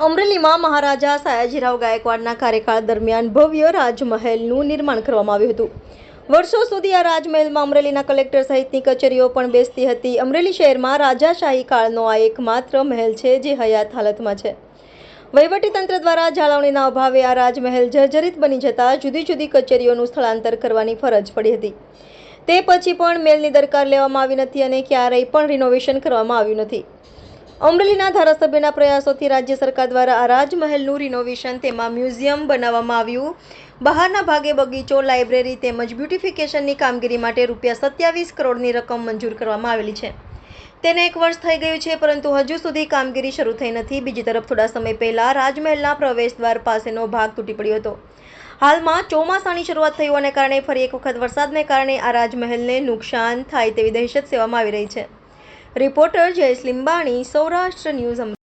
અમરેલીમાં મહારાજા સયાજીરાવ ગાયકવાડના કાર્યકાળ દરમિયાન ભવ્ય રાજમહેલનું નિર્માણ કરવામાં આવ્યું હતું. વર્ષો સુધી આ રાજમહેલમાં અમરેલીના કલેક્ટર સહિતની કચેરીઓ પણ બેસતી હતી. અમરેલી શહેરમાં રાજાશાહી કાળનો આ એકમાત્ર મહેલ છે જે હયાત હાલતમાં છે. વહીવટીતંત્ર દ્વારા જાળવણીના અભાવે આ રાજમહેલ જર્જરિત બની જતા જુદી જુદી કચેરીઓનું સ્થળાંતર કરવાની ફરજ પડી હતી. તે પછી પણ મેલની દરકાર લેવામાં આવી નથી અને ક્યારેય પણ રિનોવેશન કરવામાં આવ્યું નથી. અમરેલીના ધારાસભ્યના પ્રયાસોથી રાજ્ય સરકાર દ્વારા આ રાજમહેલનું રિનોવેશન, તેમાં મ્યુઝિયમ બનાવવામાં આવ્યું. બહારના ભાગે બગીચો, લાઇબ્રેરી તેમજ બ્યુટિફિકેશનની કામગીરી માટે ₹27 કરોડની રકમ મંજૂર કરવામાં આવેલી છે. તેને 1 વર્ષ થઈ ગયું છે, પરંતુ હજુ સુધી કામગીરી શરૂ થઈ નથી. બીજી તરફ થોડા સમય પહેલા રાજમહેલના પ્રવેશદ્વાર પાસેનો ભાગ તૂટી પડ્યો હતો. હાલમાં ચોમાસાની શરૂઆત થવાને કારણે ફરી એક વખત વરસાદને કારણે આ રાજમહેલને નુકસાન થાય તેવી દહેશત સેવામાં આવી રહી છે. Reporter Jayesh Limbani, Saurashtra news.